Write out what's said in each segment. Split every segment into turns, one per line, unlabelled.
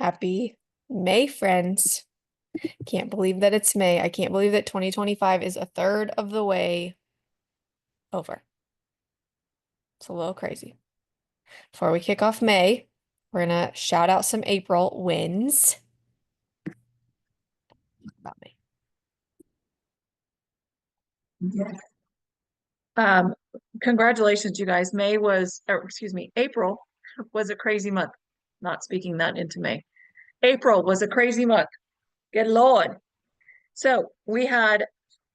Happy May, friends. Can't believe that it's May. I can't believe that 2025 is a third of the way over. It's a little crazy. Before we kick off May, we're gonna shout out some April wins. About May.
Yeah. Um, Congratulations, you guys. April was a crazy month. Not speaking that into May. April was a crazy month. Good Lord.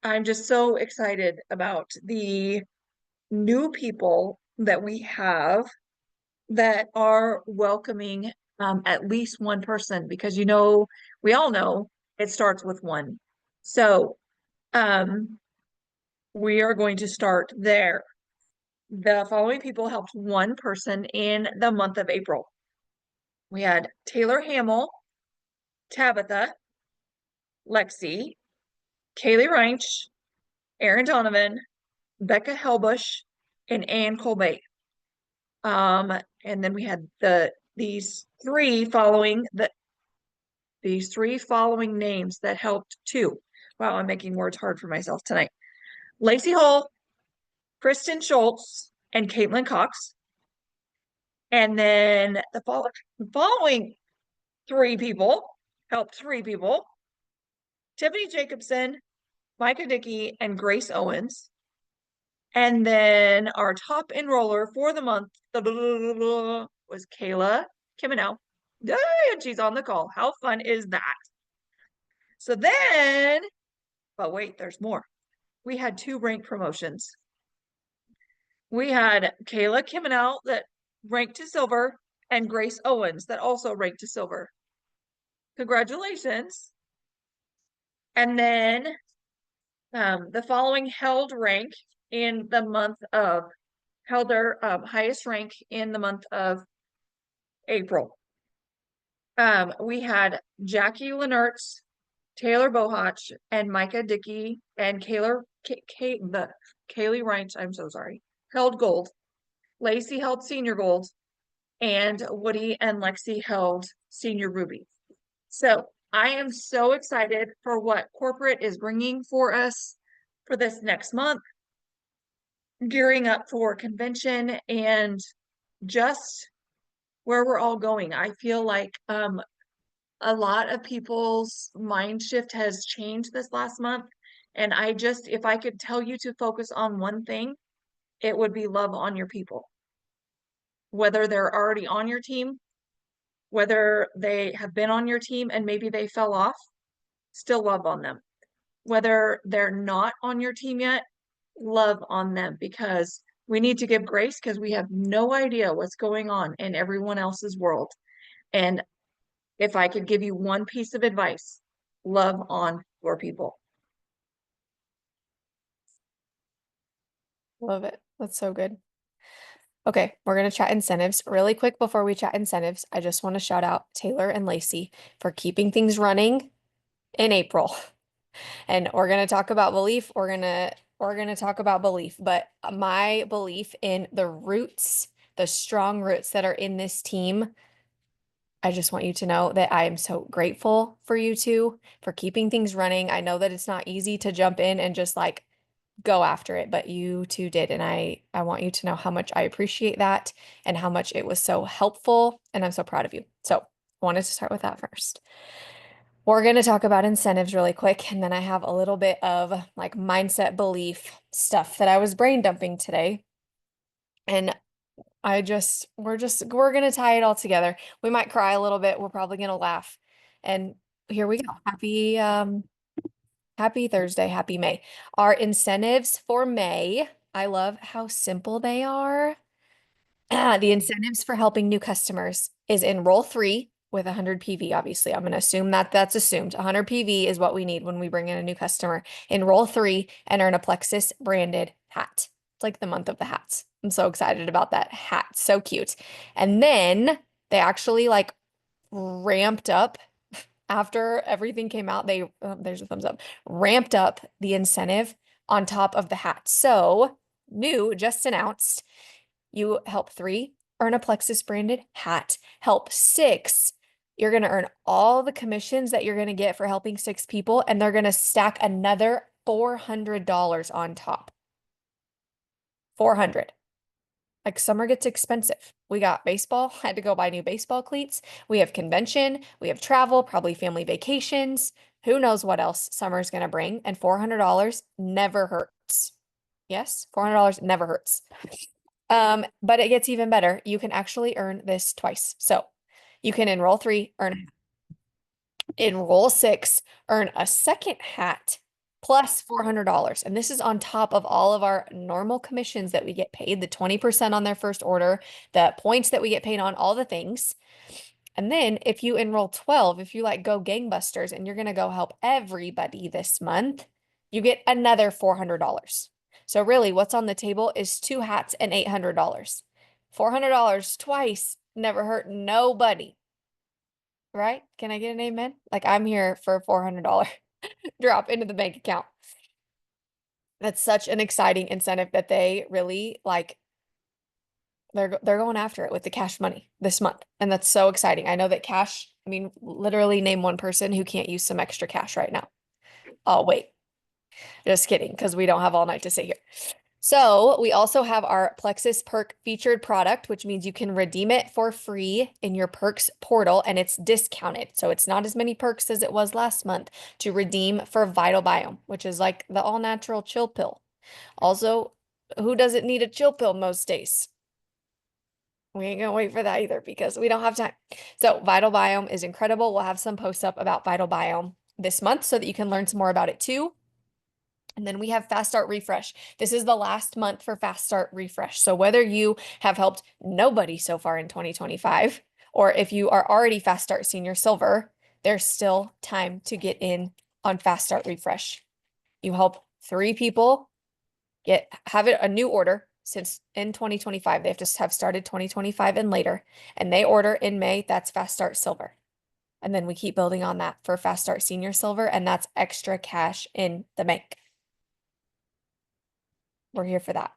I'm just so excited about the new people that we have that are welcoming at least one person because we all know it starts with one. So um, we are going to start there. The following people helped one person in the month of April. We had Taylor Hamill, Tabitha, Lexi, Kaylee Reinsch, Aaron Donovan, Becca Helbush, and Ann Colbay. And then we had these three following names that helped too. Wow, I'm making words hard for myself tonight. Lacey Hull, Kristen Schultz, and Caitlin Cox. And then the following three people helped three people: Tiffany Jacobson, Micah Dickey, and Grace Owens. And then our top enroller for the month was Kayla Kimino. And she's on the call. How fun is that? But wait, there's more. We had two rank promotions. We had Kayla Kimino that ranked to silver and Grace Owens that also ranked to silver. Congratulations. And then the following held their highest rank in the month of April. We had Jackie Lenertz, Taylor Bohach, and Micah Dickey, and Kaylee Reinsch, I'm so sorry, held gold. Lacey held senior gold, and Woody and Lexi held senior ruby. So I am so excited for what corporate is bringing for us for this next month, gearing up for convention and just where we're all going. I feel like a lot of people's mind shift has changed this last month. And if I could tell you to focus on one thing, it would be love on your people. Whether they're already on your team, whether they have been on your team and maybe they fell off, still love on them. Whether they're not on your team yet, love on them, because we need to give grace because we have no idea what's going on in everyone else's world. And if I could give you one piece of advice, love on your people.
Love it. That's so good. Okay, we're going to chat incentives. Really quick before we chat incentives, I just want to shout out Taylor and Lacey for keeping things running in April. And we're going to talk about belief. We're going to talk about belief, but my belief in the roots, the strong roots that are in this team, I just want you to know that I am so grateful for you two for keeping things running. I know that it's not easy to jump in and just like go after it, but you two did. And I want you to know how much I appreciate that and how much it was so helpful. And I'm so proud of you. So I wanted to start with that first. We're going to talk about incentives really quick. And then I have a little bit of like mindset belief stuff that I was brain dumping today. And we're going to tie it all together. We might cry a little bit. We're probably going to laugh. And here we go. Happy Thursday. Happy May. Our incentives for May, I love how simple they are. The incentives for helping new customers is enroll 3 with 100 PV. Obviously, I'm going to assume that that's assumed. 100 PV is what we need when we bring in a new customer. Enroll 3 and earn a Plexus branded hat. It's like the month of the hats. I'm so excited about that hat. So cute. And then they actually like ramped up after everything came out. There's a thumbs up, ramped up the incentive on top of the hat. So new, just announced, you help 3 earn a Plexus branded hat, help 6 You're going to earn all the commissions that you're going to get for helping 6 people, and they're going to stack another $400 on top. 400. Like summer gets expensive. We got baseball, had to go buy new baseball cleats. We have convention, we have travel, probably family vacations. Who knows what else summer's going to bring? And $400 never hurts. Yes, $400 never hurts. But it gets even better. You can actually earn this twice. So you can enroll 3, enroll 6, earn a second hat plus $400. And this is on top of all of our normal commissions that we get paid, the 20% on their first order, the points that we get paid on, all the things. And then if you enroll 12, if you like go gangbusters and you're going to go help everybody this month, you get another $400. So really what's on the table is 2 hats and $800. $400 twice never hurt nobody, right? Can I get an amen? Like I'm here for a $400 drop into the bank account. That's such an exciting incentive that they really like. They're going after it with the cash money this month. And that's so exciting. I know that cash, I mean, literally name one person who can't use some extra cash right now. Oh, wait. Just kidding, because we don't have all night to sit here. So we also have our Plexus Perk featured product, which means you can redeem it for free in your perks portal, and it's discounted. So it's not as many perks as it was last month to redeem for Vital Biome, which is like the all natural chill pill. Also, who doesn't need a chill pill most days? We ain't gonna wait for that either because we don't have time. So Vital Biome is incredible. We'll have some posts up about Vital Biome this month so that you can learn some more about it too. And then we have Fast Start Refresh. This is the last month for Fast Start Refresh. So whether you have helped nobody so far in 2025, or if you are already Fast Start Senior Silver, there's still time to get in on Fast Start Refresh. You help 3 people have it a new order since in 2025. They have to have started 2025 and later, and they order in May. That's Fast Start Silver. And then we keep building on that for Fast Start Senior Silver, and that's extra cash in the bank. We're here for that.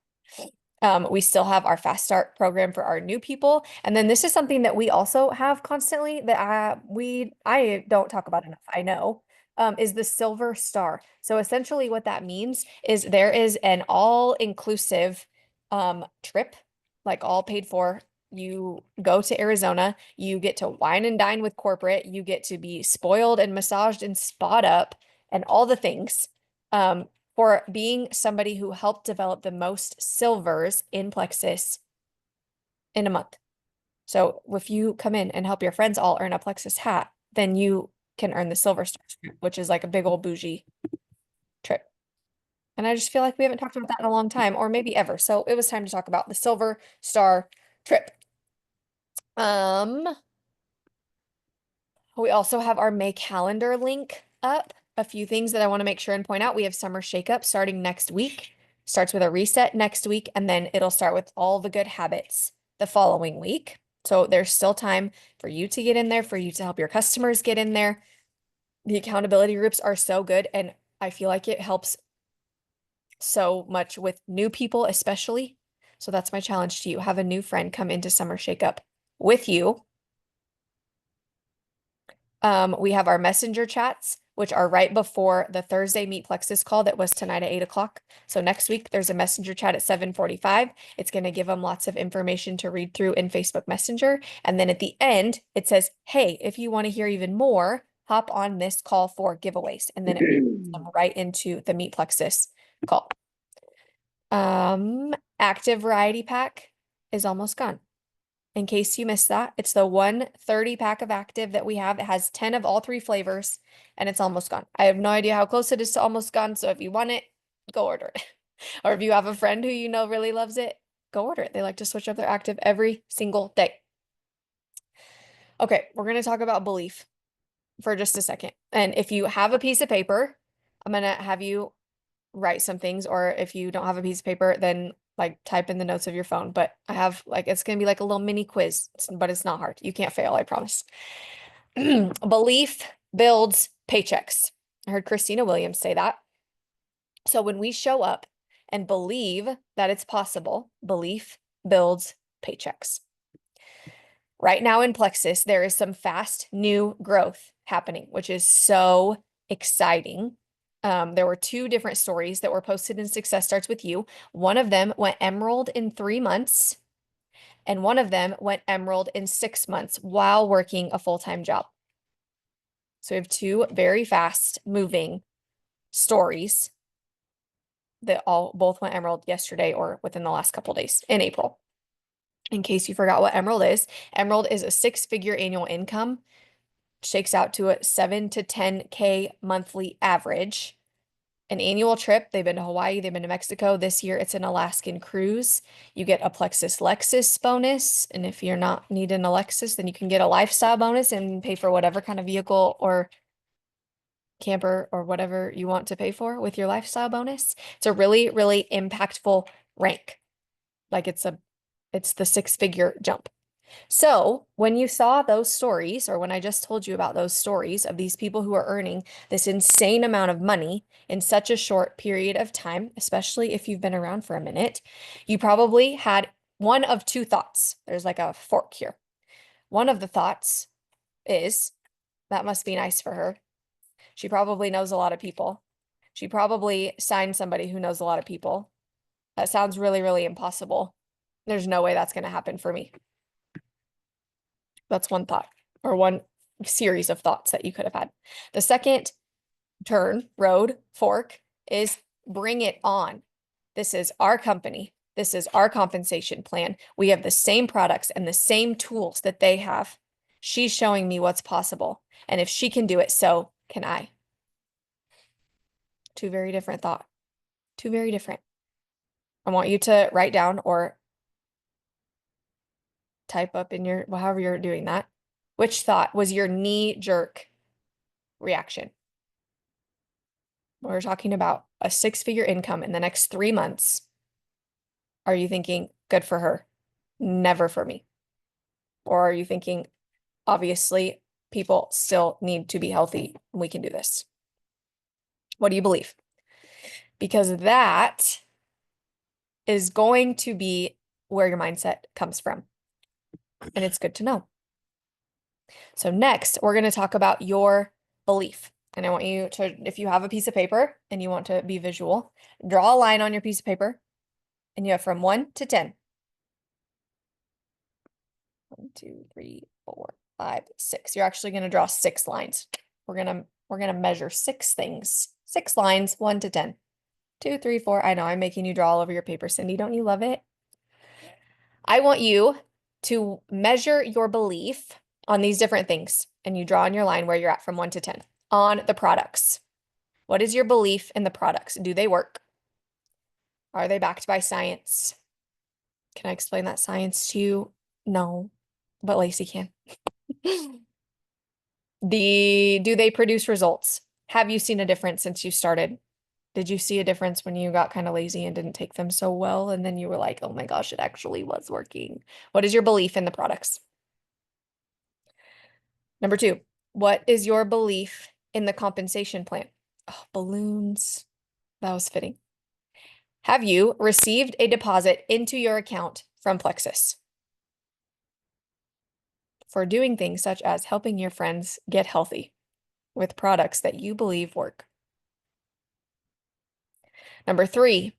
We still have our Fast Start program for our new people. And then this is something that we also have constantly that I don't talk about enough, I know, is the Silver Star. So essentially what that means is there is an all-inclusive trip, like all paid for. You go to Arizona, you get to wine and dine with corporate, you get to be spoiled and massaged and spot up and all the things. For being somebody who helped develop the most silvers in Plexus in a month. So if you come in and help your friends all earn a Plexus hat, then you can earn the Silver Star, which is like a big old bougie trip. And I just feel like we haven't talked about that in a long time, or maybe ever. So it was time to talk about the Silver Star trip. We also have our May calendar link up. A few things that I want to make sure and point out. We have summer shakeup starting next week. Starts with a reset next week, and then it'll start with all the good habits the following week. So there's still time for you to get in there, for you to help your customers get in there. The accountability groups are so good, and I feel like it helps so much with new people, especially. So that's my challenge to you. Have a new friend come into summer shakeup with you. We have our messenger chats, which are right before the Thursday Meet Plexus call that was tonight at 8 o'clock. So next week, there's a messenger chat at 7:45. It's going to give them lots of information to read through in Facebook Messenger. And then at the end, it says, hey, if you want to hear even more, hop on this call for giveaways. And then it moves them right into the Meet Plexus call. Active Variety Pack is almost gone. In case you missed that, it's the 130 pack of active that we have. It has 10 of all 3 flavors and it's almost gone. I have no idea how close it is to almost gone. So if you want it, go order it. Or if you have a friend who you know really loves it, go order it. They like to switch up their active every single day. Okay, we're going to talk about belief for just a second. And if you have a piece of paper, I'm going to have you write some things, or if you don't have a piece of paper, then like type in the notes of your phone. But I have like, it's going to be like a little mini quiz, but it's not hard. You can't fail, I promise. Belief builds paychecks. I heard Christina Williams say that. So when we show up and believe that it's possible, belief builds paychecks. Right now in Plexus, there is some fast new growth happening, which is so exciting. There were two different stories that were posted in Success Starts With You. One of them went emerald in 3 months, and one of them went emerald in 6 months while working a full-time job. So we have two very fast moving stories that both went emerald yesterday or within the last couple days in April. In case you forgot what emerald is a six-figure annual income, shakes out to a 7 to 10K monthly average. An annual trip. They've been to Hawaii, they've been to Mexico. This year it's an Alaskan cruise. You get a Plexus Lexus bonus. And if you're not needing a Lexus, then you can get a lifestyle bonus and pay for whatever kind of vehicle or camper or whatever you want to pay for with your lifestyle bonus. It's a really, really impactful rank. Like it's the six-figure jump. So when you saw those stories, or when I just told you about those stories of these people who are earning this insane amount of money in such a short period of time, especially if you've been around for a minute, you probably had one of two thoughts. There's like a fork here. One of the thoughts is, that must be nice for her. She probably knows a lot of people. She probably signed somebody who knows a lot of people. That sounds really, really impossible. There's no way that's going to happen for me. That's one thought, or one series of thoughts that you could have had. The second fork is bring it on. This is our company. This is our compensation plan. We have the same products and the same tools that they have. She's showing me what's possible. And if she can do it, so can I. Two very different thoughts. Two very different. I want you to write down or type up in your, well, however you're doing that. Which thought was your knee-jerk reaction? We're talking about a six-figure income in the next 3 months. Are you thinking, good for her, never for me? Or are you thinking, obviously, people still need to be healthy, and we can do this? What do you believe? Because that is going to be where your mindset comes from. And it's good to know. So next, we're going to talk about your belief. And I want you to, if you have a piece of paper and you want to be visual, draw a line on your piece of paper. And you have from 1 to 10. 1, 2, 3, 4, 5, 6. You're actually going to draw 6 lines. We're gonna measure 6 things. 6 lines, 1 to 10. 2, 3, 4. I know I'm making you draw all over your paper, Cindy. Don't you love it? I want you to measure your belief on these different things. And you draw on your line where you're at from 1 to 10. On the products. What is your belief in the products? Do they work? Are they backed by science? Can I explain that science to you? No, but Lacey can. Do they produce results? Have you seen a difference since you started? Did you see a difference when you got kind of lazy and didn't take them so well? And then you were like, oh my gosh, it actually was working. What is your belief in the products? Number 2, what is your belief in the compensation plan? Oh, balloons. That was fitting. Have you received a deposit into your account from Plexus for doing things such as helping your friends get healthy with products that you believe work? Number 3,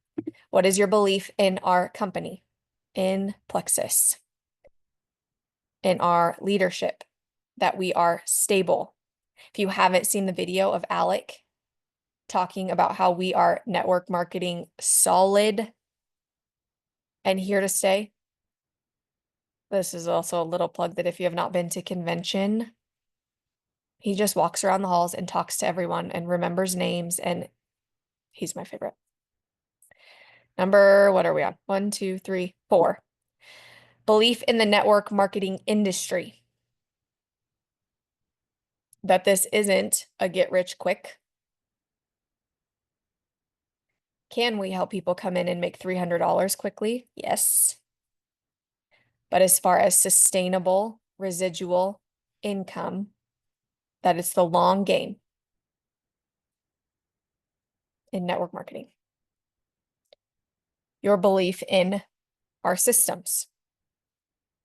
what is your belief in our company, in Plexus, in our leadership, that we are stable? If you haven't seen the video of Alec talking about how we are network marketing solid and here to stay, this is also a little plug that if you have not been to convention, he just walks around the halls and talks to everyone and remembers names, and he's my favorite. Number, what are we on? 1, 2, 3, 4. Belief in the network marketing industry. That this isn't a get rich quick. Can we help people come in and make $300 quickly? Yes. But as far as sustainable residual income, that it's the long game in network marketing. Your belief in our systems.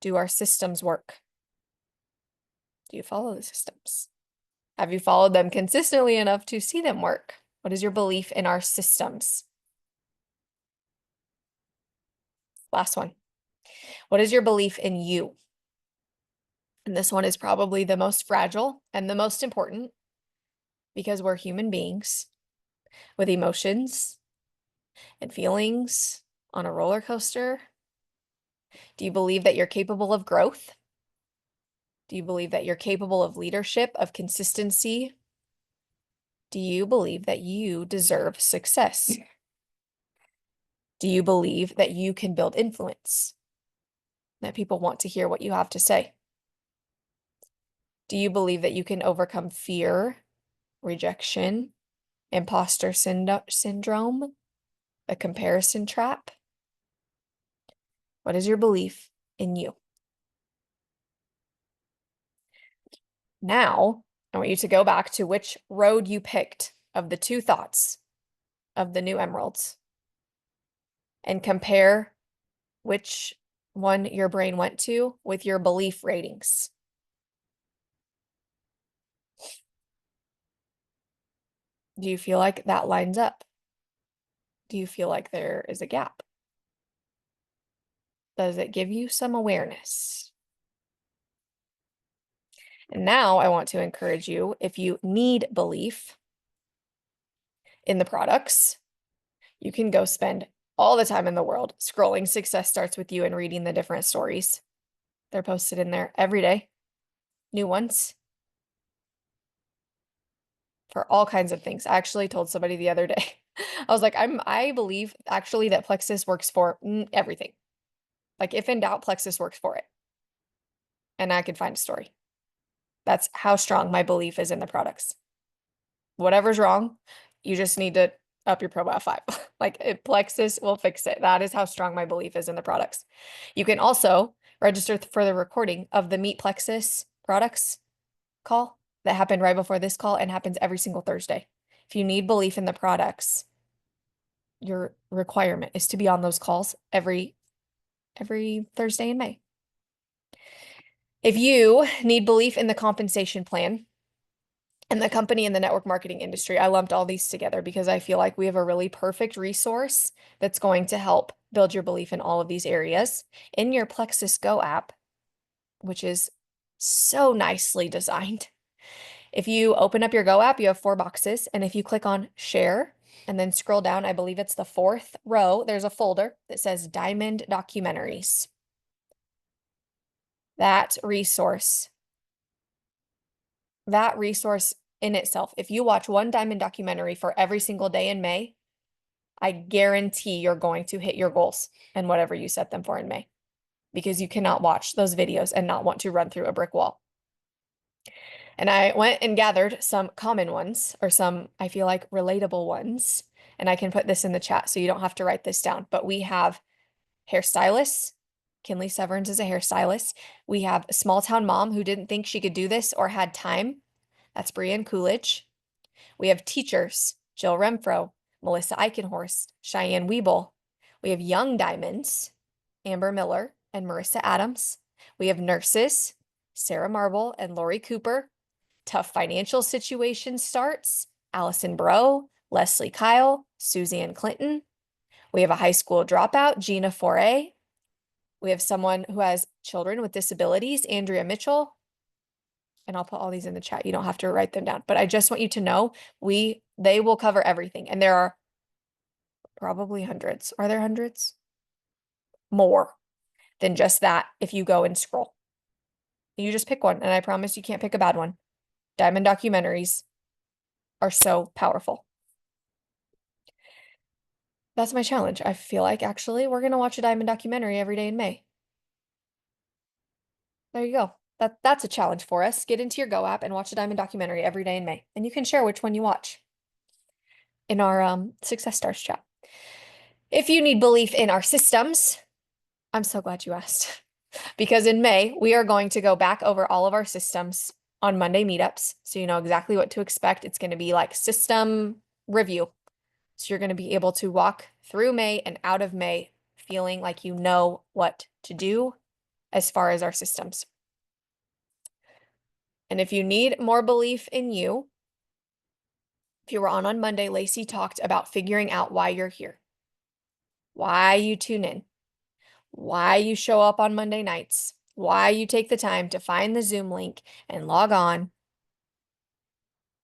Do our systems work? Do you follow the systems? Have you followed them consistently enough to see them work? What is your belief in our systems? Last one. What is your belief in you? And this one is probably the most fragile and the most important because we're human beings with emotions and feelings on a roller coaster. Do you believe that you're capable of growth? Do you believe that you're capable of leadership, of consistency? Do you believe that you deserve success? Do you believe that you can build influence? That people want to hear what you have to say? Do you believe that you can overcome fear, rejection, imposter syndrome, a comparison trap? What is your belief in you? Now, I want you to go back to which road you picked of the two thoughts of the new emeralds and compare which one your brain went to with your belief ratings. Do you feel like that lines up? Do you feel like there is a gap? Does it give you some awareness? And now I want to encourage you, if you need belief in the products, you can go spend all the time in the world scrolling Success Starts With You and reading the different stories. They're posted in there every day, new ones for all kinds of things. I actually told somebody the other day, I was like, I believe actually that Plexus works for everything. Like if in doubt, Plexus works for it. And I could find a story. That's how strong my belief is in the products. Whatever's wrong, you just need to up your probiotic 5. Like Plexus will fix it. That is how strong my belief is in the products. You can also register for the recording of the Meet Plexus products call that happened right before this call and happens every single Thursday. If you need belief in the products, your requirement is to be on those calls every Thursday in May. If you need belief in the compensation plan and the company and the network marketing industry, I lumped all these together because I feel like we have a really perfect resource that's going to help build your belief in all of these areas in your Plexus Go app, which is so nicely designed. If you open up your Go app, you have 4 boxes. And if you click on share and then scroll down, I believe it's the 4th row, there's a folder that says Diamond Documentaries. That resource in itself, if you watch one Diamond documentary for every single day in May, I guarantee you're going to hit your goals and whatever you set them for in May, because you cannot watch those videos and not want to run through a brick wall. And I went and gathered some common ones or some, I feel like, relatable ones. And I can put this in the chat so you don't have to write this down. But we have hairstylists. Kinley Severns is a hairstylist. We have a small town mom who didn't think she could do this or had time. That's Brianne Coolidge. We have teachers, Jill Renfro, Melissa Eichenhorst, Cheyenne Weeble. We have young diamonds, Amber Miller and Marissa Adams. We have nurses, Sarah Marble and Lori Cooper. Tough financial situation starts, Allison Bro, Leslie Kyle, Suzanne Clinton. We have a high school dropout, Gina Foray. We have someone who has children with disabilities, Andrea Mitchell. And I'll put all these in the chat. You don't have to write them down, but I just want you to know they will cover everything. And there are probably hundreds. Are there hundreds? More than just that if you go and scroll. You just pick one, and I promise you can't pick a bad one. Diamond documentaries are so powerful. That's my challenge. I feel like actually we're going to watch a Diamond documentary every day in May. There you go. That's a challenge for us. Get into your Go app and watch a Diamond documentary every day in May. And you can share which one you watch in our Success Stars chat. If you need belief in our systems, I'm so glad you asked. Because in May, we are going to go back over all of our systems on Monday meetups. So you know exactly what to expect. It's going to be like system review. So you're going to be able to walk through May and out of May feeling like you know what to do as far as our systems. And if you need more belief in you, if you were on Monday, Lacey talked about figuring out why you're here, why you tune in, why you show up on Monday nights, why you take the time to find the Zoom link and log on,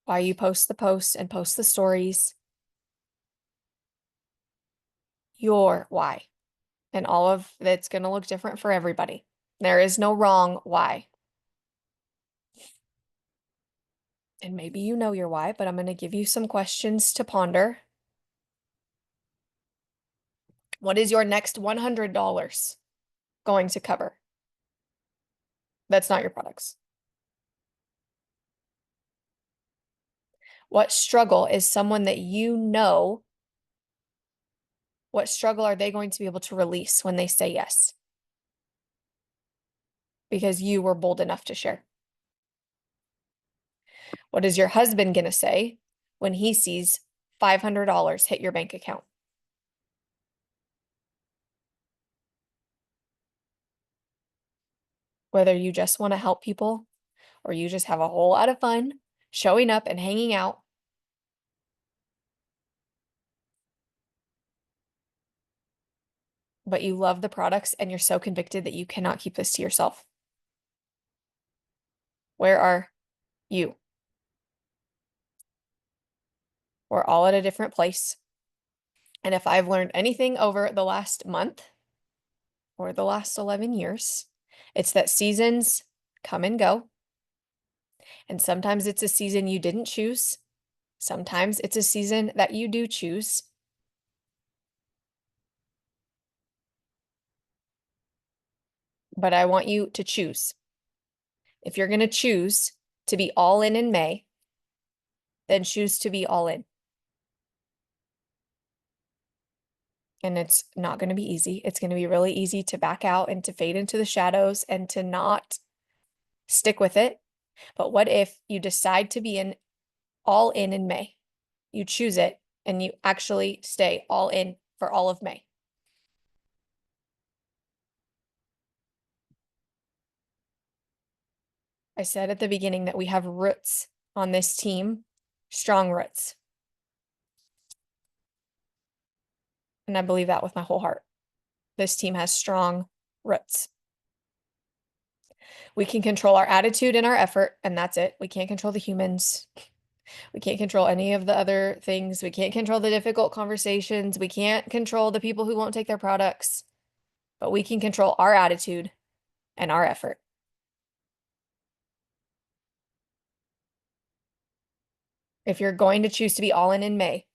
why you post the posts and post the stories, your why. And all of it's going to look different for everybody. There is no wrong why. And maybe you know your why, but I'm going to give you some questions to ponder. What is your next $100 going to cover? That's not your products. What struggle is someone that you know? What struggle are they going to be able to release when they say yes? Because you were bold enough to share. What is your husband going to say when he sees $500 hit your bank account? Whether you just want to help people or you just have a whole lot of fun showing up and hanging out, but you love the products and you're so convicted that you cannot keep this to yourself. Where are you? We're all at a different place. And if I've learned anything over the last month or the last 11 years, it's that seasons come and go. And sometimes it's a season you didn't choose. Sometimes it's a season that you do choose. But I want you to choose. If you're going to choose to be all in May, then choose to be all in. And it's not going to be easy. It's going to be really easy to back out and to fade into the shadows and to not stick with it. But what if you decide to be all in May? You choose it and you actually stay all in for all of May. I said at the beginning that we have roots on this team, strong roots. And I believe that with my whole heart. This team has strong roots. We can control our attitude and our effort, and that's it. We can't control the humans. We can't control any of the other things. We can't control the difficult conversations. We can't control the people who won't take their products, but we can control our attitude and our effort. If you're going to choose to be all in May,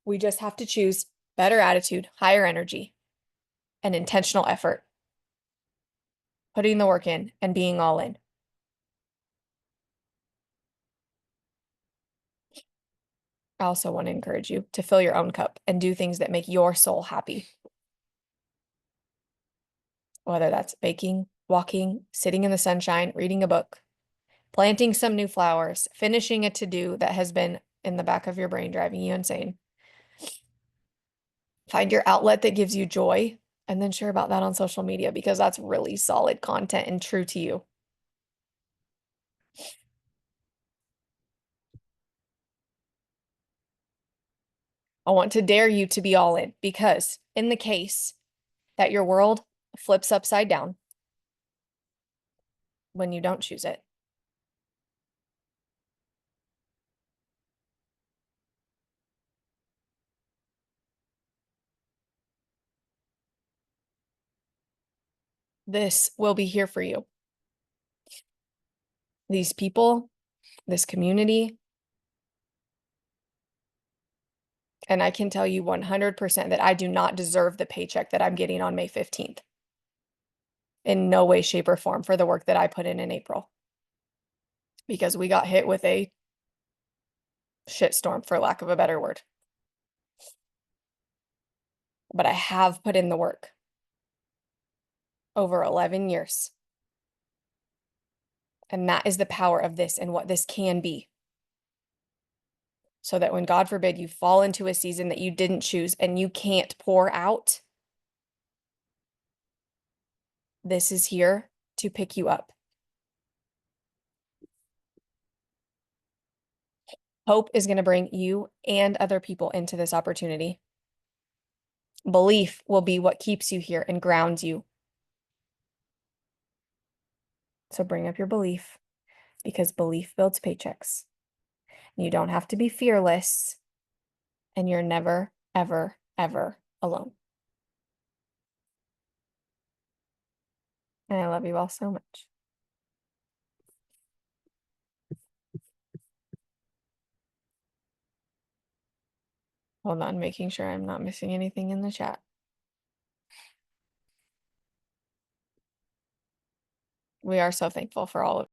we just have to choose better attitude, higher energy, and intentional effort, putting the work in and being all in. I also want to encourage you to fill your own cup and do things that make your soul happy. Whether that's baking, walking, sitting in the sunshine, reading a book, planting some new flowers, finishing a to-do that has been in the back of your brain driving you insane. Find your outlet that gives you joy and then share about that on social media because that's really solid content and true to you. I want to dare you to be all in because in the case that your world flips upside down when you don't choose it, this will be here for you. These people, this community, and I can tell you 100% that I do not deserve the paycheck that I'm getting on May 15th. In no way, shape, or form for the work that I put in April. Because we got hit with a shitstorm, for lack of a better word. But I have put in the work over 11 years. And that is the power of this and what this can be. So that when, God forbid, you fall into a season that you didn't choose and you can't pour out, this is here to pick you up. Hope is going to bring you and other people into this opportunity. Belief will be what keeps you here and grounds you. So bring up your belief because belief builds paychecks. You don't have to be fearless, and you're never, ever, ever alone. And I love you all so much. Hold on, making sure I'm not missing anything in the chat. We are so thankful for all of